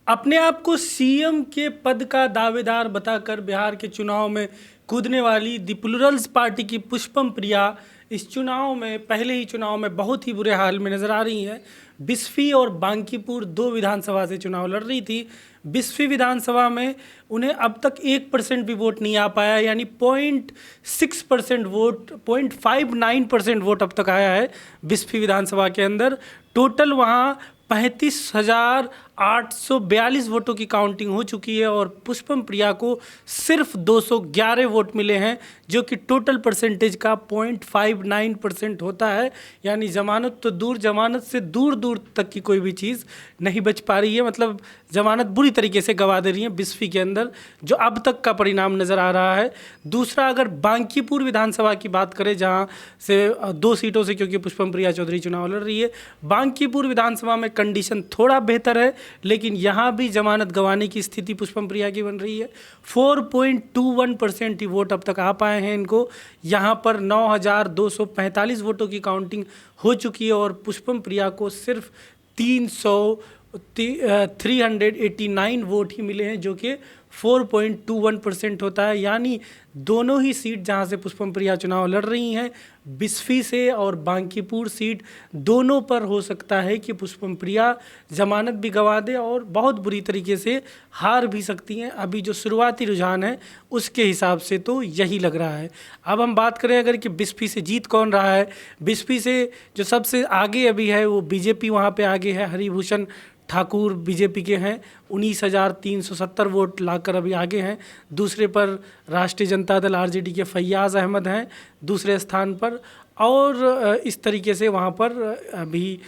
अपने आप को सीएम के पद का दावेदार बताकर बिहार के चुनाव में कूदने वाली द प्लूरल्स पार्टी की पुष्पम प्रिया इस चुनाव में पहले ही चुनाव में बहुत ही बुरे हाल में नजर आ रही हैं। बिस्फी और बांकीपुर दो विधानसभा से चुनाव लड़ रही थी। बिस्फी विधानसभा में उन्हें अब तक 1% भी वोट नहीं आ पाया, यानी 0.6% वोट, 0.59% वोट अब तक आया है बिस्फी विधानसभा के अंदर। टोटल वहाँ 35,842 वोटों की काउंटिंग हो चुकी है और पुष्पम प्रिया को सिर्फ 211 वोट मिले हैं, जो कि टोटल परसेंटेज का 0.59% होता है। यानी जमानत तो दूर, जमानत से दूर दूर तक की कोई भी चीज़ नहीं बच पा रही है। मतलब जमानत बुरी तरीके से गवा दे रही है बिस्फी के अंदर, जो अब तक का परिणाम नज़र आ रहा है। दूसरा, अगर बांकीपुर विधानसभा की बात करें, जहां से 2 सीटों से क्योंकि पुष्पम प्रिया चौधरी चुनाव लड़ रही है, बांकीपुर विधानसभा में कंडीशन थोड़ा बेहतर है, लेकिन यहाँ भी जमानत गंवाने की स्थिति पुष्पम प्रिया की बन रही है। 4.21% ही वोट अब तक आ पाए हैं इनको। यहाँ पर 9,245 वोटों की काउंटिंग हो चुकी है और पुष्पम प्रिया को सिर्फ 389 वोट ही मिले हैं, जो कि 4.21% होता है। यानी दोनों ही सीट जहां से पुष्पम प्रिया चुनाव लड़ रही हैं, बिस्फी से और बांकीपुर सीट, दोनों पर हो सकता है कि पुष्पम प्रिया जमानत भी गंवा दे और बहुत बुरी तरीके से हार भी सकती हैं। अभी जो शुरुआती रुझान है उसके हिसाब से तो यही लग रहा है। अब हम बात करें अगर कि बिस्फी से जीत कौन रहा है, बिस्फी से जो सबसे आगे अभी है वो बीजेपी वहाँ पे आगे है। हरिभूषण ठाकुर बीजेपी के हैं, 19,370 वोट लाकर अभी आगे हैं। दूसरे पर राष्ट्रीय जनता दल आरजेडी के फैयाज़ अहमद हैं दूसरे स्थान पर। और इस तरीके से वहाँ पर अभी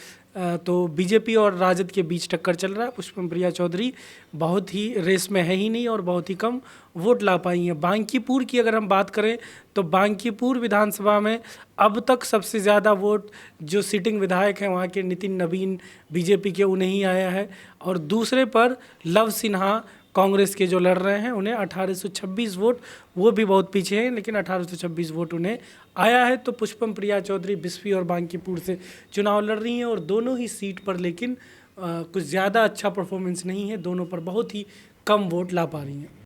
तो बीजेपी और राजद के बीच टक्कर चल रहा है। पुष्पम प्रिया चौधरी बहुत ही रेस में है ही नहीं और बहुत ही कम वोट ला पाई हैं। बांकीपुर की अगर हम बात करें तो बांकीपुर विधानसभा में अब तक सबसे ज़्यादा वोट जो सिटिंग विधायक हैं वहाँ के नितिन नवीन बीजेपी के, उन्हें ही आया है। और दूसरे पर लव सिन्हा कांग्रेस के जो लड़ रहे हैं, उन्हें 1826 वोट, वो भी बहुत पीछे हैं लेकिन 1826 वोट उन्हें आया है। तो पुष्पम प्रिया चौधरी बिस्फी और बांकीपुर से चुनाव लड़ रही हैं और दोनों ही सीट पर लेकिन कुछ ज़्यादा अच्छा परफॉर्मेंस नहीं है, दोनों पर बहुत ही कम वोट ला पा रही हैं।